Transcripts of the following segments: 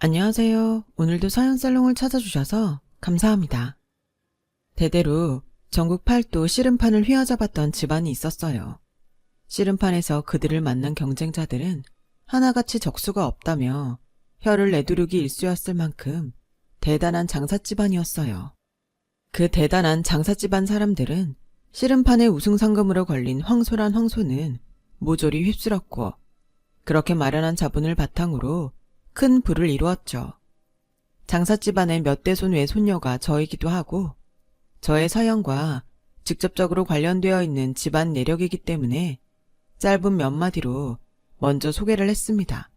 안녕하세요. 오늘도 서현살롱을 찾아주셔서 감사합니다. 대대로 전국 팔도 씨름판을 휘어잡았던 집안이 있었어요. 씨름판에서 그들을 만난 경쟁자들은 하나같이 적수가 없다며 혀를 내두르기 일쑤였을 만큼 대단한 장사집안이었어요. 그 대단한 장사집안 사람들은 씨름판의 우승 상금으로 걸린 황소란 황소는 모조리 휩쓸었고, 그렇게 마련한 자본을 바탕으로 큰 부를 이루었죠. 장사집안의 몇 대손 외손녀가 저이기도 하고 저의 사연과 직접적으로 관련되어 있는 집안 내력이기 때문에 짧은 몇 마디로 먼저 소개를 했습니다.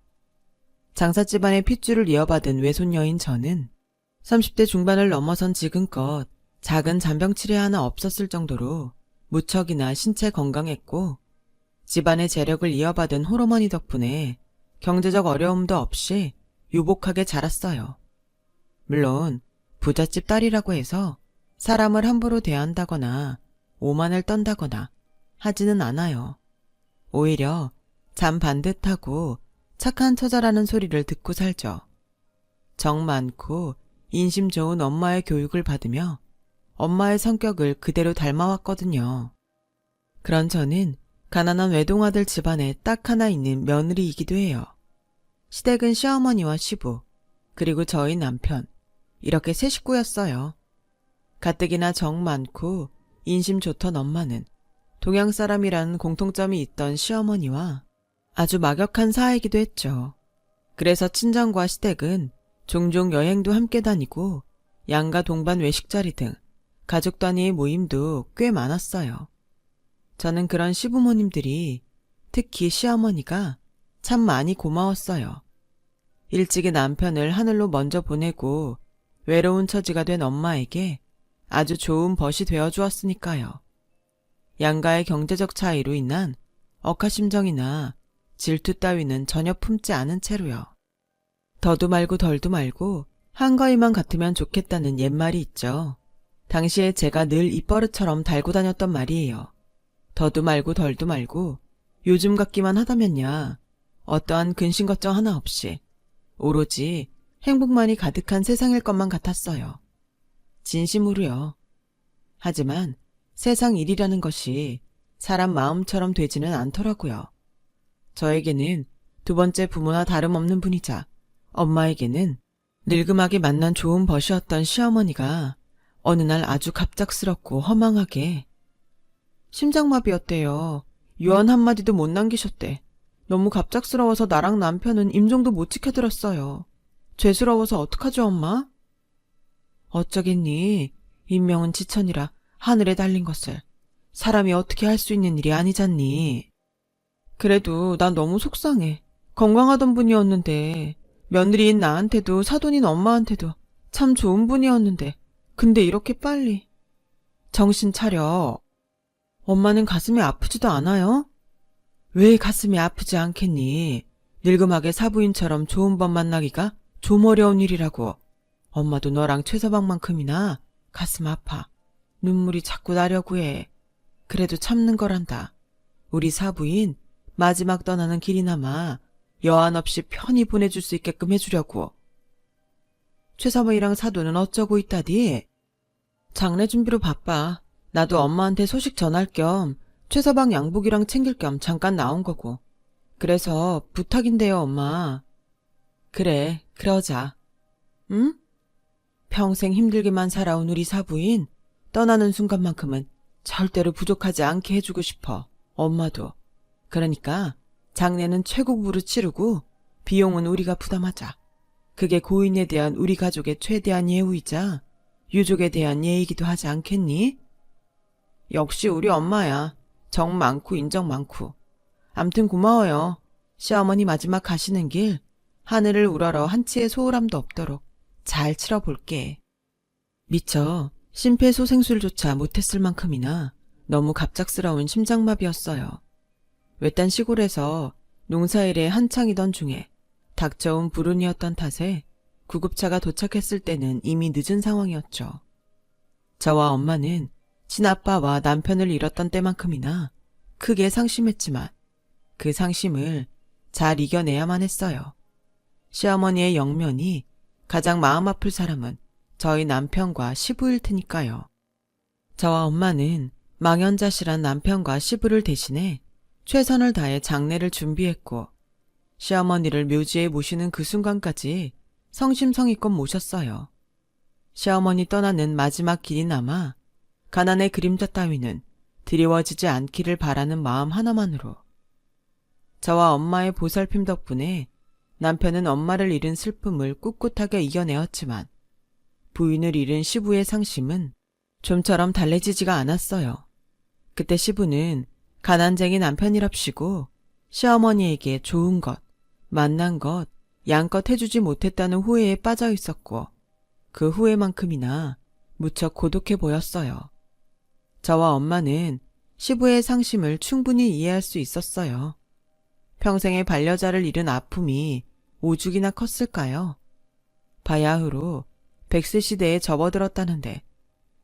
장사집안의 핏줄을 이어받은 외손녀인 저는 30대 중반을 넘어선 지금껏 작은 잔병치레 하나 없었을 정도로 무척이나 신체 건강했고, 집안의 재력을 이어받은 홀어머니 덕분에 경제적 어려움도 없이 유복하게 자랐어요. 물론 부잣집 딸이라고 해서 사람을 함부로 대한다거나 오만을 떤다거나 하지는 않아요. 오히려 참 반듯하고 착한 처자라는 소리를 듣고 살죠. 정 많고 인심 좋은 엄마의 교육을 받으며 엄마의 성격을 그대로 닮아왔거든요. 그런 저는 가난한 외동아들 집안에 딱 하나 있는 며느리이기도 해요. 시댁은 시어머니와 시부, 그리고 저희 남편, 이렇게 세 식구였어요. 가뜩이나 정 많고 인심 좋던 엄마는 동양 사람이라는 공통점이 있던 시어머니와 아주 막역한 사이이기도 했죠. 그래서 친정과 시댁은 종종 여행도 함께 다니고 양가 동반 외식자리 등 가족 단위의 모임도 꽤 많았어요. 저는 그런 시부모님들이, 특히 시어머니가 참 많이 고마웠어요. 일찍이 남편을 하늘로 먼저 보내고 외로운 처지가 된 엄마에게 아주 좋은 벗이 되어주었으니까요. 양가의 경제적 차이로 인한 억하심정이나 질투 따위는 전혀 품지 않은 채로요. 더도 말고 덜도 말고 한가위만 같으면 좋겠다는 옛말이 있죠. 당시에 제가 늘 입버릇처럼 달고 다녔던 말이에요. 더도 말고 덜도 말고 요즘 같기만 하다면야 어떠한 근심 걱정 하나 없이 오로지 행복만이 가득한 세상일 것만 같았어요. 진심으로요. 하지만 세상 일이라는 것이 사람 마음처럼 되지는 않더라고요. 저에게는 두 번째 부모나 다름없는 분이자 엄마에게는 늙음하게 만난 좋은 벗이었던 시어머니가 어느 날 아주 갑작스럽고 허망하게 심장마비였대요. 유언 한마디도 못 남기셨대. 너무 갑작스러워서 나랑 남편은 임종도 못 지켜들었어요. 죄스러워서 어떡하죠, 엄마? 어쩌겠니? 인명은 지천이라 하늘에 달린 것을 사람이 어떻게 할 수 있는 일이 아니잖니. 그래도 난 너무 속상해. 건강하던 분이었는데, 며느리인 나한테도 사돈인 엄마한테도 참 좋은 분이었는데, 근데 이렇게 빨리. 정신 차려. 엄마는 가슴이 아프지도 않아요? 왜 가슴이 아프지 않겠니? 늙음하게 사부인처럼 좋은 번 만나기가 좀 어려운 일이라고. 엄마도 너랑 최서방만큼이나 가슴 아파. 눈물이 자꾸 나려고 해. 그래도 참는 거란다. 우리 사부인 마지막 떠나는 길이나마 여한 없이 편히 보내줄 수 있게끔 해주려고. 최서방이랑 사돈은 어쩌고 있다디? 장례 준비로 바빠. 나도 엄마한테 소식 전할 겸 최서방 양복이랑 챙길 겸 잠깐 나온 거고. 그래서 부탁인데요, 엄마. 그래, 그러자. 응? 평생 힘들게만 살아온 우리 사부인 떠나는 순간만큼은 절대로 부족하지 않게 해주고 싶어. 엄마도. 그러니까 장례는 최고급으로 치르고 비용은 우리가 부담하자. 그게 고인에 대한 우리 가족의 최대한 예우이자 유족에 대한 예의이기도 하지 않겠니? 역시 우리 엄마야. 정 많고 인정 많고. 암튼 고마워요. 시어머니 마지막 가시는 길 하늘을 우러러 한치의 소홀함도 없도록 잘 치러볼게. 미처 심폐소생술조차 못했을 만큼이나 너무 갑작스러운 심장마비였어요. 외딴 시골에서 농사일에 한창이던 중에 닥쳐온 불운이었던 탓에 구급차가 도착했을 때는 이미 늦은 상황이었죠. 저와 엄마는 친아빠와 남편을 잃었던 때만큼이나 크게 상심했지만 그 상심을 잘 이겨내야만 했어요. 시어머니의 영면이 가장 마음 아플 사람은 저희 남편과 시부일 테니까요. 저와 엄마는 망연자실한 남편과 시부를 대신해 최선을 다해 장례를 준비했고 시어머니를 묘지에 모시는 그 순간까지 성심성의껏 모셨어요. 시어머니 떠나는 마지막 길이나마 가난의 그림자 따위는 드리워지지 않기를 바라는 마음 하나만으로 저와 엄마의 보살핌 덕분에 남편은 엄마를 잃은 슬픔을 꿋꿋하게 이겨내었지만 부인을 잃은 시부의 상심은 좀처럼 달래지지가 않았어요. 그때 시부는 가난쟁이 남편이랍시고 시어머니에게 좋은 것, 만난 것, 양껏 해주지 못했다는 후회에 빠져 있었고 그 후회만큼이나 무척 고독해 보였어요. 저와 엄마는 시부의 상심을 충분히 이해할 수 있었어요. 평생의 반려자를 잃은 아픔이 오죽이나 컸을까요? 바야흐로 100세 시대에 접어들었다는데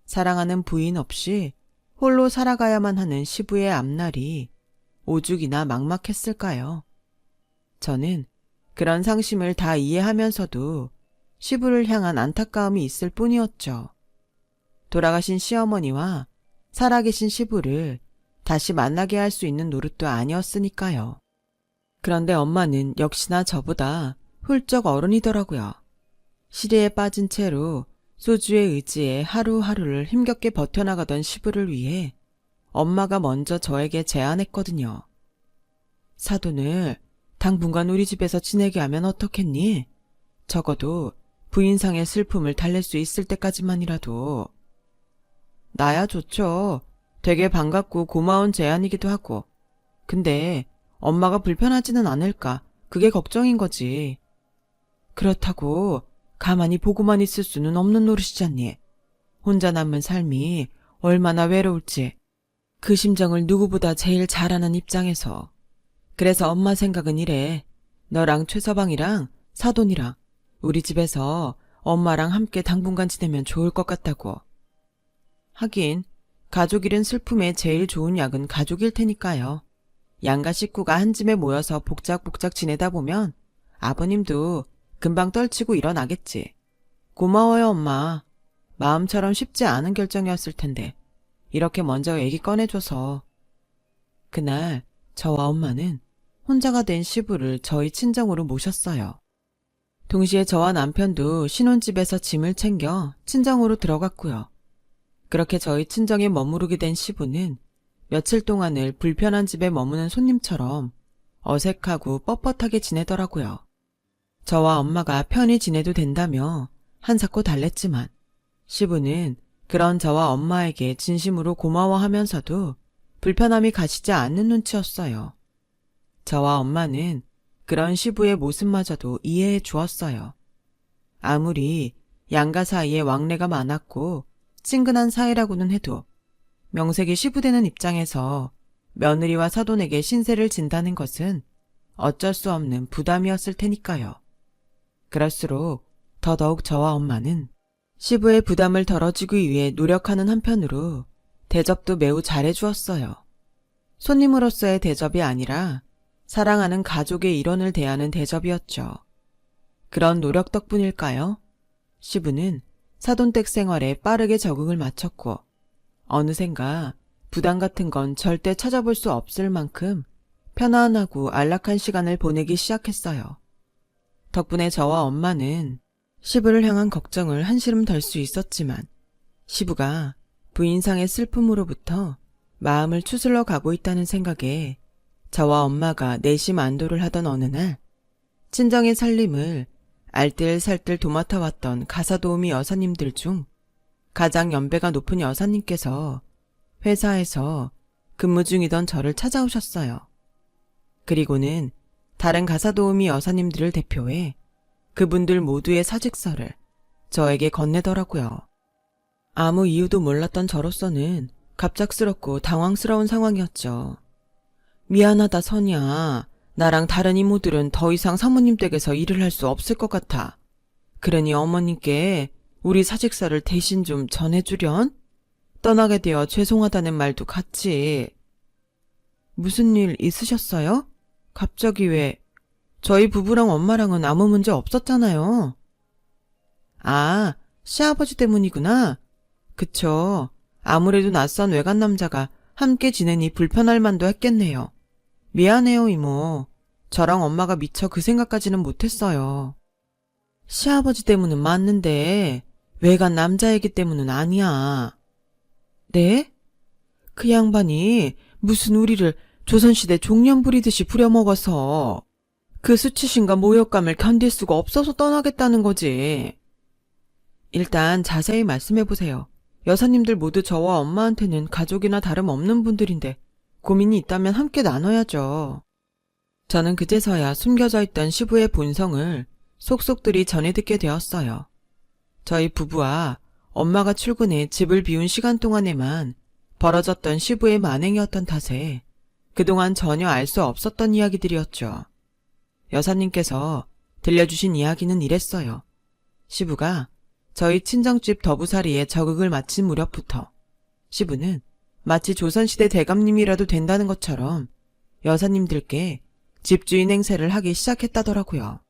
사랑하는 부인 없이 홀로 살아가야만 하는 시부의 앞날이 오죽이나 막막했을까요? 저는 그런 상심을 다 이해하면서도 시부를 향한 안타까움이 있을 뿐이었죠. 돌아가신 시어머니와 살아계신 시부를 다시 만나게 할 수 있는 노릇도 아니었으니까요. 그런데 엄마는 역시나 저보다 훌쩍 어른이더라고요. 시리에 빠진 채로 소주에 의지해 하루하루를 힘겹게 버텨나가던 시부를 위해 엄마가 먼저 저에게 제안했거든요. 사돈을 당분간 우리 집에서 지내게 하면 어떻겠니? 적어도 부인상의 슬픔을 달랠 수 있을 때까지만이라도. 나야 좋죠. 되게 반갑고 고마운 제안이기도 하고. 근데 엄마가 불편하지는 않을까? 그게 걱정인 거지. 그렇다고 가만히 보고만 있을 수는 없는 노릇이잖니. 혼자 남은 삶이 얼마나 외로울지 그 심정을 누구보다 제일 잘 아는 입장에서. 그래서 엄마 생각은 이래. 너랑 최서방이랑 사돈이랑 우리 집에서 엄마랑 함께 당분간 지내면 좋을 것 같다고. 하긴 가족 잃은 슬픔에 제일 좋은 약은 가족일 테니까요. 양가 식구가 한 집에 모여서 복작복작 지내다 보면 아버님도 금방 떨치고 일어나겠지. 고마워요, 엄마. 마음처럼 쉽지 않은 결정이었을 텐데 이렇게 먼저 얘기 꺼내줘서. 그날 저와 엄마는 혼자가 된 시부를 저희 친정으로 모셨어요. 동시에 저와 남편도 신혼집에서 짐을 챙겨 친정으로 들어갔고요. 그렇게 저희 친정에 머무르게 된 시부는 며칠 동안을 불편한 집에 머무는 손님처럼 어색하고 뻣뻣하게 지내더라고요. 저와 엄마가 편히 지내도 된다며 한사코 달랬지만 시부는 그런 저와 엄마에게 진심으로 고마워하면서도 불편함이 가시지 않는 눈치였어요. 저와 엄마는 그런 시부의 모습마저도 이해해 주었어요. 아무리 양가 사이에 왕래가 많았고 친근한 사이라고는 해도 명색이 시부되는 입장에서 며느리와 사돈에게 신세를 진다는 것은 어쩔 수 없는 부담이었을 테니까요. 그럴수록 더더욱 저와 엄마는 시부의 부담을 덜어주기 위해 노력하는 한편으로 대접도 매우 잘해주었어요. 손님으로서의 대접이 아니라 사랑하는 가족의 일원을 대하는 대접이었죠. 그런 노력 덕분일까요? 시부는 사돈댁 생활에 빠르게 적응을 마쳤고 어느샌가 부담 같은 건 절대 찾아볼 수 없을 만큼 편안하고 안락한 시간을 보내기 시작했어요. 덕분에 저와 엄마는 시부를 향한 걱정을 한시름 덜 수 있었지만 시부가 부인상의 슬픔으로부터 마음을 추슬러 가고 있다는 생각에 저와 엄마가 내심 안도를 하던 어느 날 친정의 살림을 알뜰살뜰 도맡아왔던 가사도우미 여사님들 중 가장 연배가 높은 여사님께서 회사에서 근무 중이던 저를 찾아오셨어요. 그리고는 다른 가사도우미 여사님들을 대표해 그분들 모두의 사직서를 저에게 건네더라고요. 아무 이유도 몰랐던 저로서는 갑작스럽고 당황스러운 상황이었죠. 미안하다 선이야. 나랑 다른 이모들은 더 이상 사모님 댁에서 일을 할 수 없을 것 같아. 그러니 어머님께 우리 사직서를 대신 좀 전해주련? 떠나게 되어 죄송하다는 말도 같이. 무슨 일 있으셨어요? 갑자기 왜? 저희 부부랑 엄마랑은 아무 문제 없었잖아요. 아, 시아버지 때문이구나. 그쵸. 아무래도 낯선 외간 남자가 함께 지내니 불편할 만도 했겠네요. 미안해요, 이모. 저랑 엄마가 미처 그 생각까지는 못했어요. 시아버지 때문은 맞는데 외간 남자애기 때문은 아니야. 네? 그 양반이 무슨 우리를 조선시대 종년 부리듯이 부려먹어서 그 수치심과 모욕감을 견딜 수가 없어서 떠나겠다는 거지. 일단 자세히 말씀해보세요. 여사님들 모두 저와 엄마한테는 가족이나 다름없는 분들인데 고민이 있다면 함께 나눠야죠. 저는 그제서야 숨겨져 있던 시부의 본성을 속속들이 전해 듣게 되었어요. 저희 부부와 엄마가 출근해 집을 비운 시간 동안에만 벌어졌던 시부의 만행이었던 탓에 그동안 전혀 알 수 없었던 이야기들이었죠. 여사님께서 들려주신 이야기는 이랬어요. 시부가 저희 친정집 더부살이에 적응을 마친 무렵부터 시부는 마치 조선시대 대감님이라도 된다는 것처럼 여사님들께 집주인 행세를 하기 시작했다더라고요.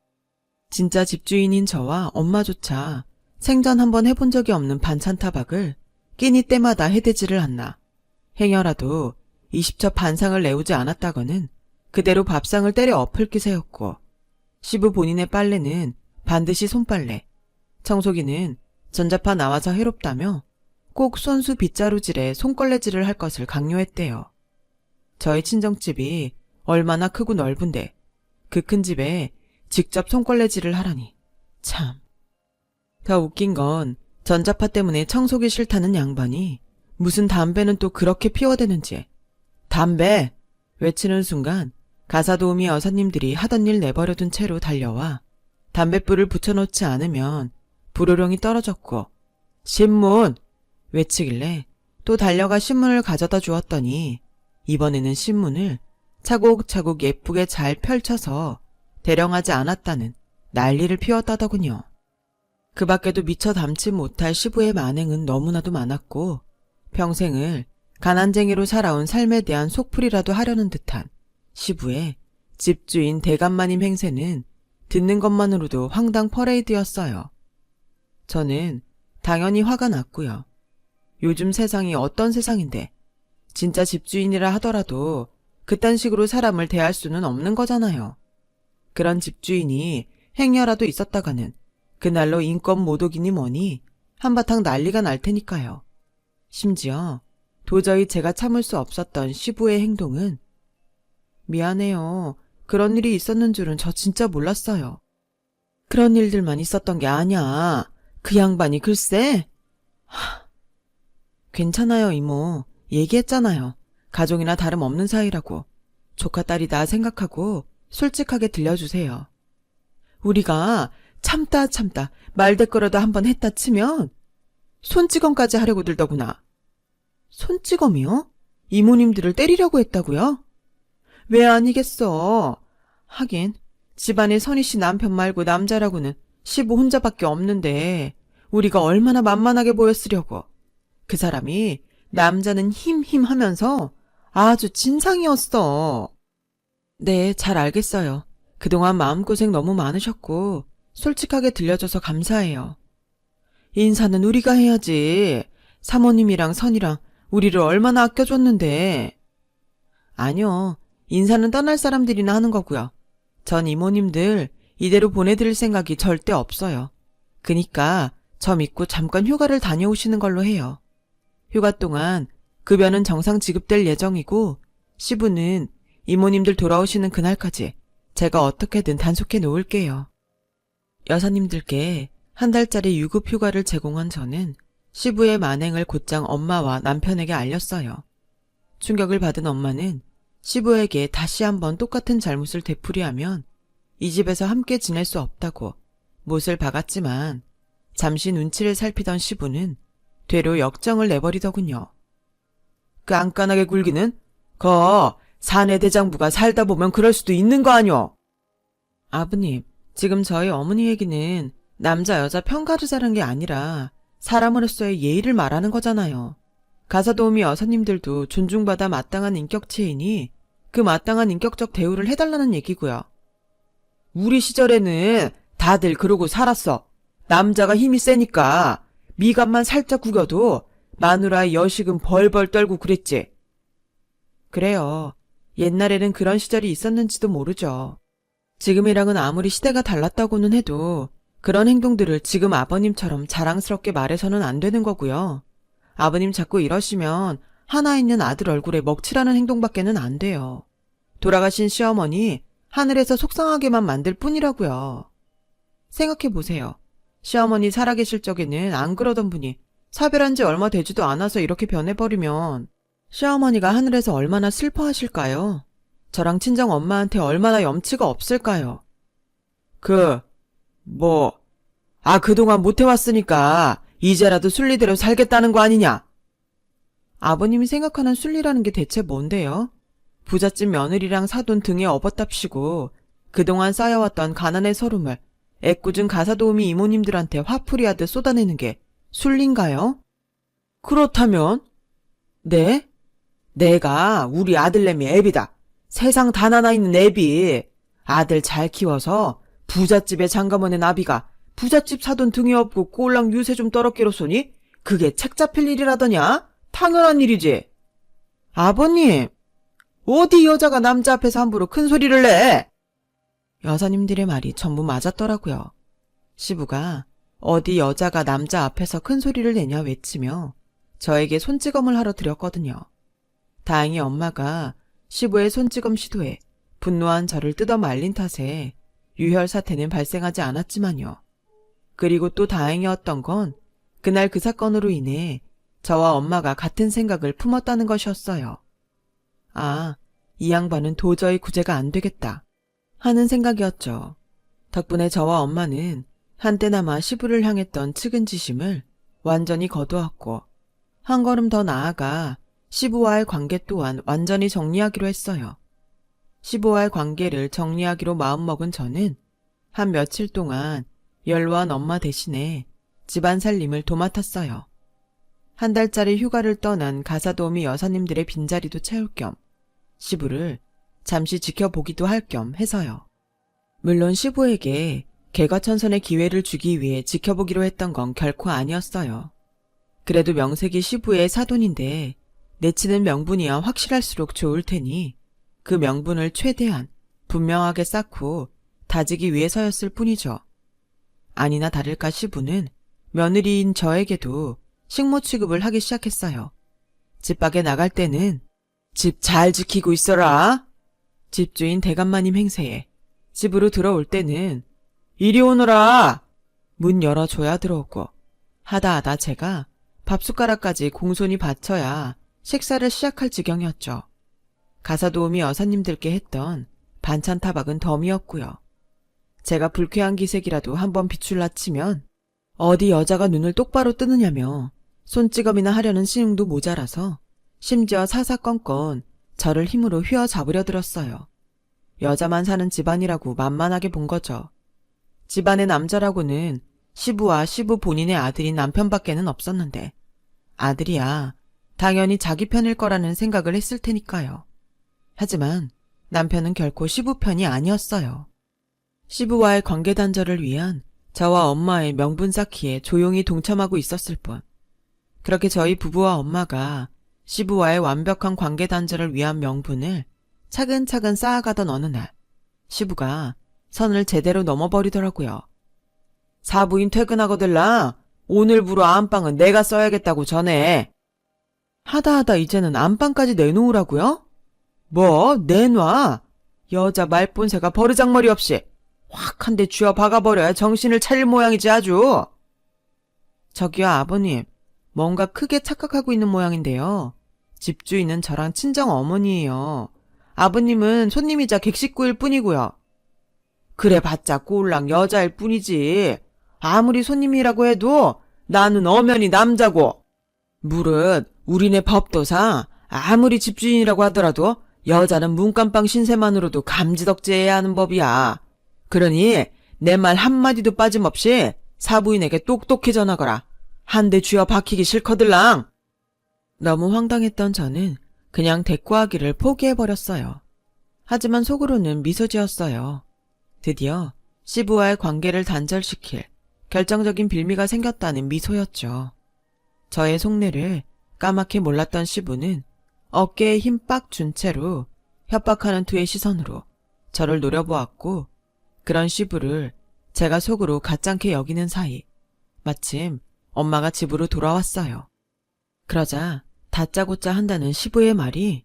진짜 집주인인 저와 엄마조차 생전 한번 해본 적이 없는 반찬 타박을 끼니 때마다 해대지를 않나. 행여라도 20첩 반상을 내오지 않았다거는 그대로 밥상을 때려 엎을 기세였고, 시부 본인의 빨래는 반드시 손빨래, 청소기는 전자파 나와서 해롭다며 꼭 손수 빗자루질에 손걸레질을 할 것을 강요했대요. 저희 친정집이 얼마나 크고 넓은데 그 큰 집에 직접 손걸레질을 하라니. 참. 더 웃긴 건 전자파 때문에 청소기 싫다는 양반이 무슨 담배는 또 그렇게 피워대는지. 담배! 외치는 순간 가사도우미 여사님들이 하던 일 내버려둔 채로 달려와 담뱃불을 붙여놓지 않으면 불호령이 떨어졌고, 신문! 외치길래 또 달려가 신문을 가져다 주었더니 이번에는 신문을 차곡차곡 예쁘게 잘 펼쳐서 대령하지 않았다는 난리를 피웠다더군요. 그 밖에도 미처 담지 못할 시부의 만행은 너무나도 많았고, 평생을 가난쟁이로 살아온 삶에 대한 속풀이라도 하려는 듯한 시부의 집주인 대감마님 행세는 듣는 것만으로도 황당 퍼레이드였어요. 저는 당연히 화가 났고요. 요즘 세상이 어떤 세상인데 진짜 집주인이라 하더라도 그딴 식으로 사람을 대할 수는 없는 거잖아요. 그런 집주인이 행여라도 있었다가는 그날로 인권 모독이니 뭐니 한바탕 난리가 날 테니까요. 심지어 도저히 제가 참을 수 없었던 시부의 행동은 미안해요. 그런 일이 있었는 줄은 저 진짜 몰랐어요. 그런 일들만 있었던 게 아니야. 그 양반이 글쎄. 괜찮아요, 이모. 얘기했잖아요. 가족이나 다름없는 사이라고. 조카 딸이다 생각하고 솔직하게 들려주세요. 우리가 참다 말대꾸라도 한번 했다 치면 손찌검까지 하려고 들더구나. 손찌검이요? 이모님들을 때리려고 했다고요? 왜 아니겠어. 하긴 집안에 선희 씨 남편 말고 남자라고는 시부 혼자밖에 없는데 우리가 얼마나 만만하게 보였으려고. 그 사람이 남자는 힘 하면서 아주 진상이었어. 네, 잘 알겠어요. 그동안 마음고생 너무 많으셨고 솔직하게 들려줘서 감사해요. 인사는 우리가 해야지. 사모님이랑 선이랑 우리를 얼마나 아껴줬는데. 아니요. 인사는 떠날 사람들이나 하는 거고요. 전 이모님들 이대로 보내드릴 생각이 절대 없어요. 그니까 저 믿고 잠깐 휴가를 다녀오시는 걸로 해요. 휴가 동안 급여는 정상 지급될 예정이고 시부는 이모님들 돌아오시는 그날까지 제가 어떻게든 단속해 놓을게요. 여사님들께 한 달짜리 유급 휴가를 제공한 저는 시부의 만행을 곧장 엄마와 남편에게 알렸어요. 충격을 받은 엄마는 시부에게 다시 한번 똑같은 잘못을 되풀이하면 이 집에서 함께 지낼 수 없다고 못을 박았지만 잠시 눈치를 살피던 시부는 되로 역정을 내버리더군요. 그 안간하게 굴기는 사내 대장부가 살다 보면 그럴 수도 있는 거 아뇨? 아버님, 지금 저희 어머니 얘기는 남자 여자 편가르자란 게 아니라 사람으로서의 예의를 말하는 거잖아요. 가사도우미 여사님들도 존중받아 마땅한 인격체이니 그 마땅한 인격적 대우를 해달라는 얘기고요. 우리 시절에는 다들 그러고 살았어. 남자가 힘이 세니까 미간만 살짝 구겨도 마누라의 여식은 벌벌 떨고 그랬지. 그래요. 옛날에는 그런 시절이 있었는지도 모르죠. 지금이랑은 아무리 시대가 달랐다고는 해도 그런 행동들을 지금 아버님처럼 자랑스럽게 말해서는 안 되는 거고요. 아버님 자꾸 이러시면 하나 있는 아들 얼굴에 먹칠하는 행동밖에는 안 돼요. 돌아가신 시어머니 하늘에서 속상하게만 만들 뿐이라고요. 생각해보세요. 시어머니 살아계실 적에는 안 그러던 분이 사별한 지 얼마 되지도 않아서 이렇게 변해버리면 시어머니가 하늘에서 얼마나 슬퍼하실까요? 저랑 친정 엄마한테 얼마나 염치가 없을까요? 그동안 못해왔으니까 이제라도 순리대로 살겠다는 거 아니냐? 아버님이 생각하는 순리라는 게 대체 뭔데요? 부잣집 며느리랑 사돈 등에 업었답시고 그동안 쌓여왔던 가난의 서름을 애꿎은 가사도우미 이모님들한테 화풀이하듯 쏟아내는 게 순리인가요? 그렇다면? 네? 내가 우리 아들내미 애비다. 세상 단 하나 있는 애비. 아들 잘 키워서 부잣집에 장가보낸 아비가 부잣집 사돈 등에 업고 꼴랑 유세 좀 떨었기로소니 그게 책 잡힐 일이라더냐? 당연한 일이지. 아버님, 어디 여자가 남자 앞에서 함부로 큰 소리를 내? 여사님들의 말이 전부 맞았더라고요. 시부가 어디 여자가 남자 앞에서 큰 소리를 내냐 외치며 저에게 손찌검을 하러 들였거든요. 다행히 엄마가 시부의 손찌검 시도에 분노한 저를 뜯어 말린 탓에 유혈 사태는 발생하지 않았지만요. 그리고 또 다행이었던 건 그날 그 사건으로 인해 저와 엄마가 같은 생각을 품었다는 것이었어요. 아, 이 양반은 도저히 구제가 안 되겠다 하는 생각이었죠. 덕분에 저와 엄마는 한때나마 시부를 향했던 측은지심을 완전히 거두었고 한 걸음 더 나아가 시부와의 관계 또한 완전히 정리하기로 했어요. 시부와의 관계를 정리하기로 마음먹은 저는 한 며칠 동안 연로한 엄마 대신에 집안 살림을 도맡았어요. 한 달짜리 휴가를 떠난 가사도우미 여사님들의 빈자리도 채울 겸 시부를 잠시 지켜보기도 할 겸 해서요. 물론 시부에게 개과천선의 기회를 주기 위해 지켜보기로 했던 건 결코 아니었어요. 그래도 명색이 시부의 사돈인데 내치는 명분이야 확실할수록 좋을 테니 그 명분을 최대한 분명하게 쌓고 다지기 위해서였을 뿐이죠. 아니나 다를까 시부는 며느리인 저에게도 식모 취급을 하기 시작했어요. 집 밖에 나갈 때는 집 잘 지키고 있어라. 집주인 대감마님 행세에 집으로 들어올 때는 이리 오너라. 문 열어줘야 들어오고 하다 제가 밥숟가락까지 공손히 바쳐야 식사를 시작할 지경이었죠. 가사도우미 여사님들께 했던 반찬 타박은 덤이었고요. 제가 불쾌한 기색이라도 한번 비출라 치면 어디 여자가 눈을 똑바로 뜨느냐며 손찌검이나 하려는 신용도 모자라서 심지어 사사건건 저를 힘으로 휘어잡으려 들었어요. 여자만 사는 집안이라고 만만하게 본 거죠. 집안의 남자라고는 시부와 시부 본인의 아들인 남편밖에는 없었는데 아들이야 당연히 자기 편일 거라는 생각을 했을 테니까요. 하지만 남편은 결코 시부 편이 아니었어요. 시부와의 관계 단절을 위한 저와 엄마의 명분 쌓기에 조용히 동참하고 있었을 뿐. 그렇게 저희 부부와 엄마가 시부와의 완벽한 관계 단절을 위한 명분을 차근차근 쌓아가던 어느 날 시부가 선을 제대로 넘어버리더라고요. 사부인 퇴근하거들라 오늘부로 안방은 내가 써야겠다고 전해. 하다 이제는 안방까지 내놓으라고요? 뭐 내놔? 여자 말본새가 버르장머리 없이 확 한 대 쥐어 박아버려야 정신을 차릴 모양이지 아주. 저기요 아버님, 뭔가 크게 착각하고 있는 모양인데요. 집주인은 저랑 친정 어머니예요. 아버님은 손님이자 객식구일 뿐이고요. 그래봤자 꼴랑 여자일 뿐이지. 아무리 손님이라고 해도 나는 엄연히 남자고. 무릇 우리네 법도상 아무리 집주인이라고 하더라도 여자는 문간방 신세만으로도 감지덕지해야 하는 법이야. 그러니 내 말 한마디도 빠짐없이 사부인에게 똑똑히 전하거라. 한 대 쥐어 박히기 싫거들랑. 너무 황당했던 저는 그냥 대꾸하기를 포기해버렸어요. 하지만 속으로는 미소 지었어요. 드디어 시부와의 관계를 단절시킬 결정적인 빌미가 생겼다는 미소였죠. 저의 속내를 까맣게 몰랐던 시부는 어깨에 힘 빡 준 채로 협박하는 투의 시선으로 저를 노려보았고, 그런 시부를 제가 속으로 가짱케 여기는 사이 마침 엄마가 집으로 돌아왔어요. 그러자 다짜고짜 한다는 시부의 말이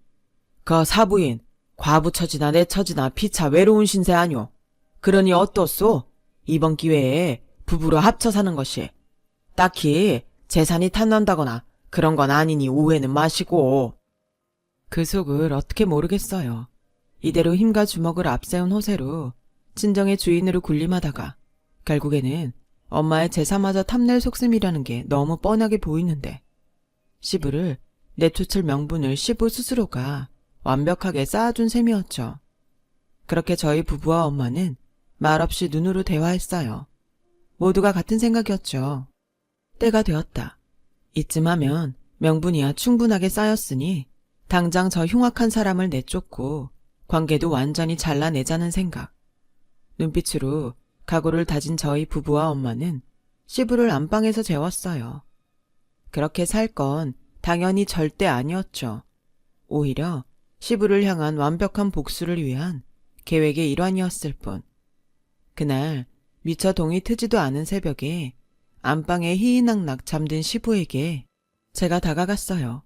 "그 사부인 과부 처지나 내 처지나 피차 외로운 신세 아뇨. 그러니 어떻소? 이번 기회에 부부로 합쳐 사는 것이. 딱히 재산이 탐난다거나 그런 건 아니니 오해는 마시고." 그 속을 어떻게 모르겠어요. 이대로 힘과 주먹을 앞세운 호세로 친정의 주인으로 군림하다가 결국에는 엄마의 제사마저 탐낼 속셈이라는 게 너무 뻔하게 보이는데, 시부를 내쫓을 명분을 시부 스스로가 완벽하게 쌓아준 셈이었죠. 그렇게 저희 부부와 엄마는 말없이 눈으로 대화했어요. 모두가 같은 생각이었죠. 때가 되었다. 이쯤 하면 명분이야 충분하게 쌓였으니 당장 저 흉악한 사람을 내쫓고 관계도 완전히 잘라내자는 생각. 눈빛으로 각오를 다진 저희 부부와 엄마는 시부를 안방에서 재웠어요. 그렇게 살 건 당연히 절대 아니었죠. 오히려 시부를 향한 완벽한 복수를 위한 계획의 일환이었을 뿐. 그날 미처 동이 트지도 않은 새벽에 안방에 희희낙낙 잠든 시부에게 제가 다가갔어요.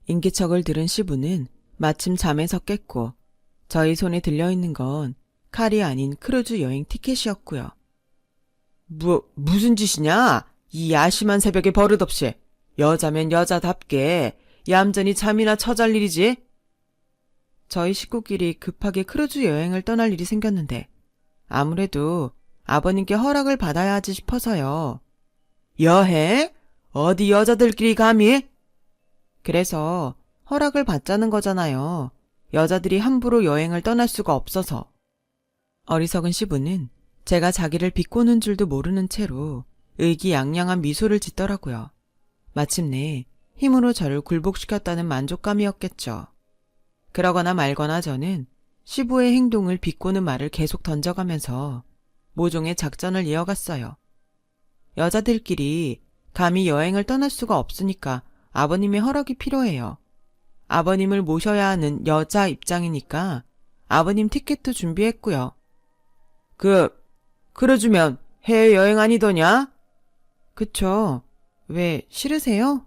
인기척을 들은 시부는 마침 잠에서 깼고, 저희 손에 들려있는 건 칼이 아닌 크루즈 여행 티켓이었고요. 무슨 짓이냐? 이 야심한 새벽에 버릇없이. 여자면 여자답게 얌전히 잠이나 처잘 일이지. 저희 식구끼리 급하게 크루즈 여행을 떠날 일이 생겼는데 아무래도 아버님께 허락을 받아야 하지 싶어서요. 여행? 어디 여자들끼리 감히? 그래서 허락을 받자는 거잖아요. 여자들이 함부로 여행을 떠날 수가 없어서. 어리석은 시부는 제가 자기를 비꼬는 줄도 모르는 채로 의기양양한 미소를 짓더라고요. 마침내 힘으로 저를 굴복시켰다는 만족감이었겠죠. 그러거나 말거나 저는 시부의 행동을 비꼬는 말을 계속 던져가면서 모종의 작전을 이어갔어요. 여자들끼리 감히 여행을 떠날 수가 없으니까 아버님의 허락이 필요해요. 아버님을 모셔야 하는 여자 입장이니까 아버님 티켓도 준비했고요. 그러주면 해외여행 아니더냐? 그쵸. 왜 싫으세요?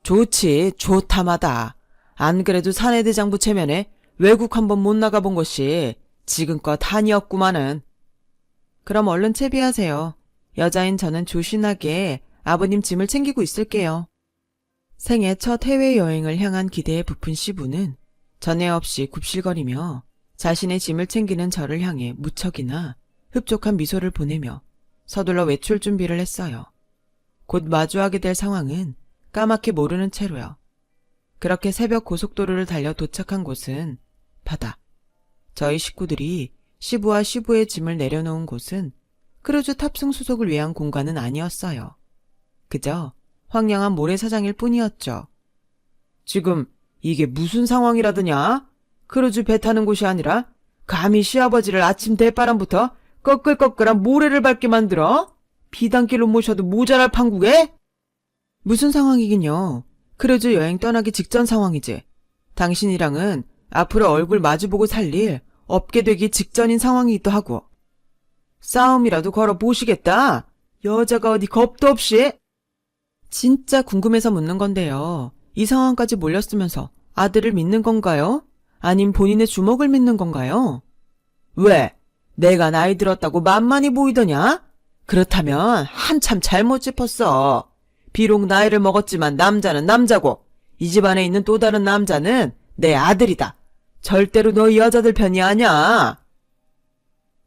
좋지, 좋다마다. 안 그래도 사내대장부 체면에 외국 한번 못 나가본 것이 지금껏 한이었구마는. 그럼 얼른 채비하세요. 여자인 저는 조신하게 아버님 짐을 챙기고 있을게요. 생애 첫 해외여행을 향한 기대에 부푼 시부는 전에 없이 굽실거리며 자신의 짐을 챙기는 저를 향해 무척이나 흡족한 미소를 보내며 서둘러 외출 준비를 했어요. 곧 마주하게 될 상황은 까맣게 모르는 채로요. 그렇게 새벽 고속도로를 달려 도착한 곳은 바다. 저희 식구들이 시부와 시부의 짐을 내려놓은 곳은 크루즈 탑승 수속을 위한 공간은 아니었어요. 그저 황량한 모래사장일 뿐이었죠. 지금 이게 무슨 상황이라더냐? 크루즈 배 타는 곳이 아니라 감히 시아버지를 아침 대바람부터 꺼끌꺼끌한 모래를 밟게 만들어? 비단길로 모셔도 모자랄 판국에? 무슨 상황이긴요. 크루즈 여행 떠나기 직전 상황이지. 당신이랑은 앞으로 얼굴 마주보고 살 일 없게 되기 직전인 상황이기도 하고. 싸움이라도 걸어 보시겠다. 여자가 어디 겁도 없이. 진짜 궁금해서 묻는 건데요. 이 상황까지 몰렸으면서 아들을 믿는 건가요? 아님 본인의 주먹을 믿는 건가요? 왜? 내가 나이 들었다고 만만히 보이더냐? 그렇다면 한참 잘못 짚었어. 비록 나이를 먹었지만 남자는 남자고 이 집안에 있는 또 다른 남자는 내 아들이다. 절대로 너희 여자들 편이 아냐.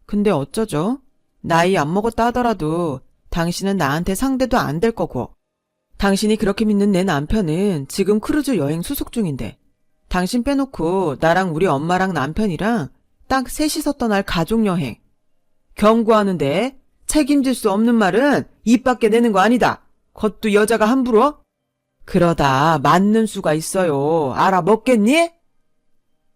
근데 어쩌죠? 나이 안 먹었다 하더라도 당신은 나한테 상대도 안 될 거고, 당신이 그렇게 믿는 내 남편은 지금 크루즈 여행 수속 중인데 당신 빼놓고 나랑 우리 엄마랑 남편이랑 딱 셋이서 떠날 가족여행. 경고하는데 책임질 수 없는 말은 입 밖에 내는 거 아니다. 그것도 여자가 함부로? 그러다 맞는 수가 있어요. 알아먹겠니?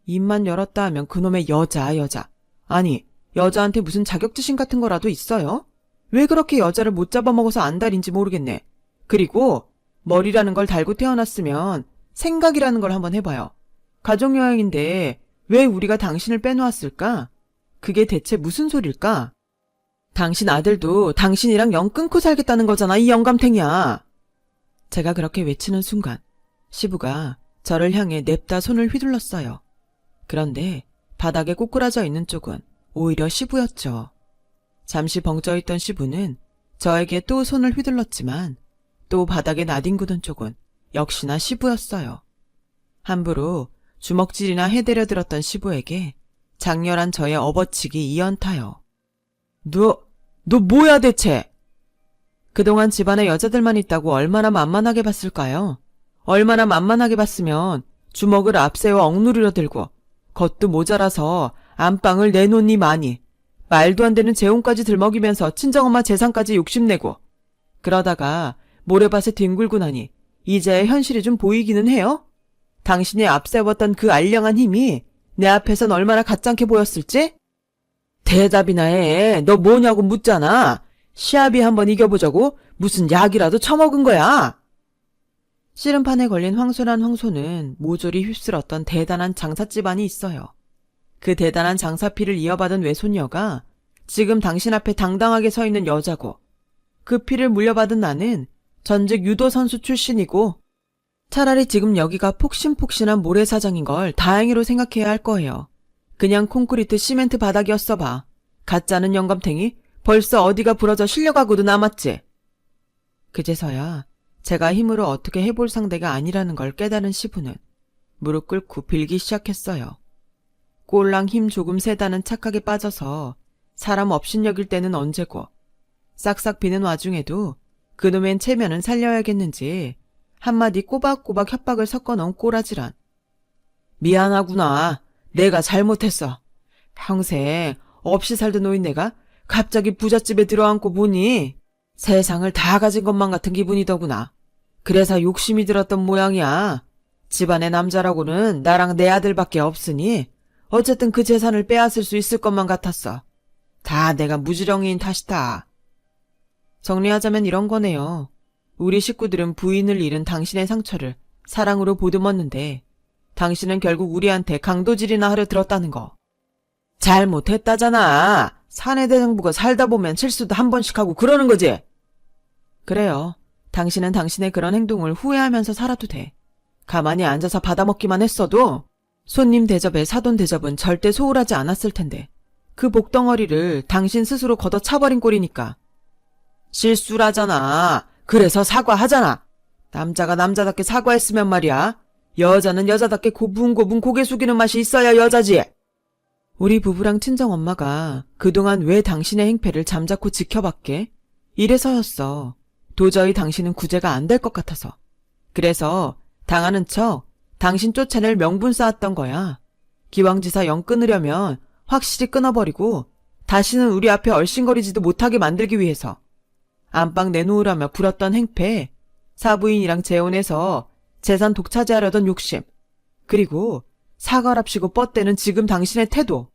입만 열었다 하면 그놈의 여자. 아니, 여자한테 무슨 자격지심 같은 거라도 있어요? 왜 그렇게 여자를 못 잡아먹어서 안달인지 모르겠네. 그리고 머리라는 걸 달고 태어났으면 생각이라는 걸 한번 해봐요. 가족여행인데 왜 우리가 당신을 빼놓았을까? 그게 대체 무슨 소릴까? 당신 아들도 당신이랑 영 끊고 살겠다는 거잖아, 이 영감탱이야. 제가 그렇게 외치는 순간 시부가 저를 향해 냅다 손을 휘둘렀어요. 그런데 바닥에 꼬꾸라져 있는 쪽은 오히려 시부였죠. 잠시 벙쪄있던 시부는 저에게 또 손을 휘둘렀지만 또 바닥에 나뒹구던 쪽은 역시나 시부였어요. 함부로 주먹질이나 해대려 들었던 시부에게 장렬한 저의 업어치기 이연타요. 너 뭐야 대체? 그동안 집안에 여자들만 있다고 얼마나 만만하게 봤을까요? 얼마나 만만하게 봤으면 주먹을 앞세워 억누르려 들고 겉도 모자라서 안방을 내놓니 마니 말도 안 되는 재혼까지 들먹이면서 친정엄마 재산까지 욕심내고 그러다가 모래밭에 뒹굴고 나니 이제야 현실이 좀 보이기는 해요? 당신이 앞세웠던 그 알량한 힘이 내 앞에선 얼마나 가짱해 보였을지? 대답이나 해. 너 뭐냐고 묻잖아. 시합이 한번 이겨보자고 무슨 약이라도 처먹은 거야. 씨름판에 걸린 황소란 황소는 모조리 휩쓸었던 대단한 장사집안이 있어요. 그 대단한 장사피를 이어받은 외손녀가 지금 당신 앞에 당당하게 서 있는 여자고 그 피를 물려받은 나는 전직 유도 선수 출신이고 차라리 지금 여기가 폭신폭신한 모래사장인 걸 다행히로 생각해야 할 거예요. 그냥 콘크리트 시멘트 바닥이었어 봐. 가짜는 영감탱이 벌써 어디가 부러져 실려가고도 남았지. 그제서야 제가 힘으로 어떻게 해볼 상대가 아니라는 걸 깨달은 시부는 무릎 꿇고 빌기 시작했어요. 꼴랑 힘 조금 세다는 착각에 빠져서 사람 없인 여길 때는 언제고 싹싹 비는 와중에도 그놈의 체면은 살려야겠는지 한마디 꼬박꼬박 협박을 섞어놓은 꼬라지란. 미안하구나. 내가 잘못했어. 평생 없이 살던 노인네가 갑자기 부잣집에 들어앉고 보니 세상을 다 가진 것만 같은 기분이더구나. 그래서 욕심이 들었던 모양이야. 집안의 남자라고는 나랑 내 아들밖에 없으니 어쨌든 그 재산을 빼앗을 수 있을 것만 같았어. 다 내가 무지렁이인 탓이다. 정리하자면 이런 거네요. 우리 식구들은 부인을 잃은 당신의 상처를 사랑으로 보듬었는데 당신은 결국 우리한테 강도질이나 하려 들었다는 거. 잘못했다잖아. 사내대장부가 살다 보면 실수도 한 번씩 하고 그러는 거지. 그래요. 당신은 당신의 그런 행동을 후회하면서 살아도 돼. 가만히 앉아서 받아먹기만 했어도 손님 대접에 사돈 대접은 절대 소홀하지 않았을 텐데 그 복덩어리를 당신 스스로 걷어차버린 꼴이니까. 실수라잖아. 그래서 사과하잖아. 남자가 남자답게 사과했으면 말이야. 여자는 여자답게 고분고분 고개 숙이는 맛이 있어야 여자지. 우리 부부랑 친정엄마가 그동안 왜 당신의 행패를 잠자코 지켜봤게? 이래서였어. 도저히 당신은 구제가 안 될 것 같아서. 그래서 당하는 척 당신 쫓아낼 명분 쌓았던 거야. 기왕지사 영 끊으려면 확실히 끊어버리고 다시는 우리 앞에 얼씬거리지도 못하게 만들기 위해서. 안방 내놓으라며 부렸던 행패, 사부인이랑 재혼해서 재산 독차지하려던 욕심, 그리고 사과랍시고 뻗대는 지금 당신의 태도.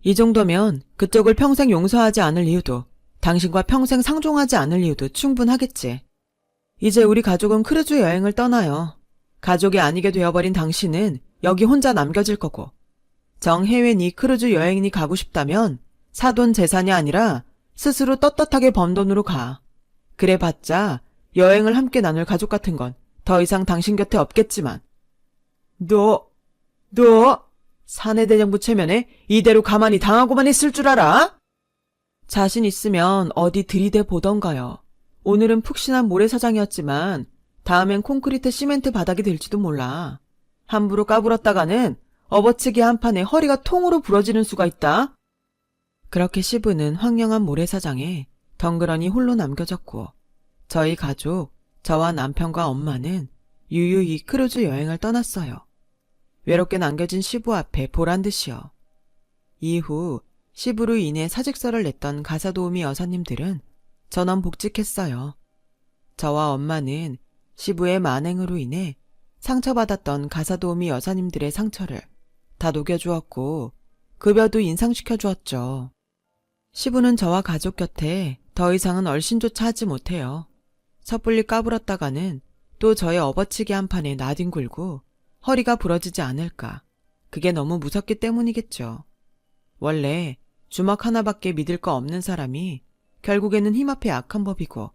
이 정도면 그쪽을 평생 용서하지 않을 이유도 당신과 평생 상종하지 않을 이유도 충분하겠지. 이제 우리 가족은 크루즈 여행을 떠나요. 가족이 아니게 되어버린 당신은 여기 혼자 남겨질 거고 정해외니 크루즈 여행이니 가고 싶다면 사돈 재산이 아니라 스스로 떳떳하게 번 돈으로 가. 그래봤자 여행을 함께 나눌 가족 같은 건 더 이상 당신 곁에 없겠지만 너 사내대장부 체면에 이대로 가만히 당하고만 있을 줄 알아? 자신 있으면 어디 들이대 보던가요. 오늘은 푹신한 모래사장이었지만 다음엔 콘크리트 시멘트 바닥이 될지도 몰라. 함부로 까불었다가는 업어치기 한 판에 허리가 통으로 부러지는 수가 있다. 그렇게 시부는 황량한 모래사장에 덩그러니 홀로 남겨졌고 저희 가족, 저와 남편과 엄마는 유유히 크루즈 여행을 떠났어요. 외롭게 남겨진 시부 앞에 보란 듯이요. 이후 시부로 인해 사직서를 냈던 가사도우미 여사님들은 전원 복직했어요. 저와 엄마는 시부의 만행으로 인해 상처받았던 가사도우미 여사님들의 상처를 다 녹여주었고 급여도 인상시켜주었죠. 시부는 저와 가족 곁에 더 이상은 얼씬조차 하지 못해요. 섣불리 까불었다가는 또 저의 업어치기 한 판에 나뒹굴고 허리가 부러지지 않을까. 그게 너무 무섭기 때문이겠죠. 원래 주먹 하나밖에 믿을 거 없는 사람이 결국에는 힘 앞에 약한 법이고,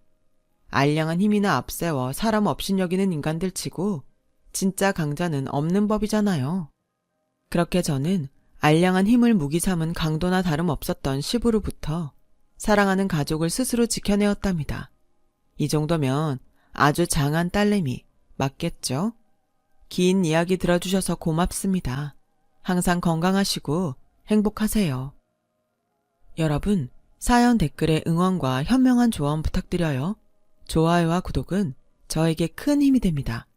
알량한 힘이나 앞세워 사람 업신여기는 인간들 치고 진짜 강자는 없는 법이잖아요. 그렇게 저는 알량한 힘을 무기 삼은 강도나 다름없었던 시부로부터 사랑하는 가족을 스스로 지켜내었답니다. 이 정도면 아주 장한 딸내미 맞겠죠? 긴 이야기 들어주셔서 고맙습니다. 항상 건강하시고 행복하세요. 여러분, 사연 댓글에 응원과 현명한 조언 부탁드려요. 좋아요와 구독은 저에게 큰 힘이 됩니다.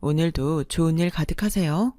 오늘도 좋은 일 가득하세요.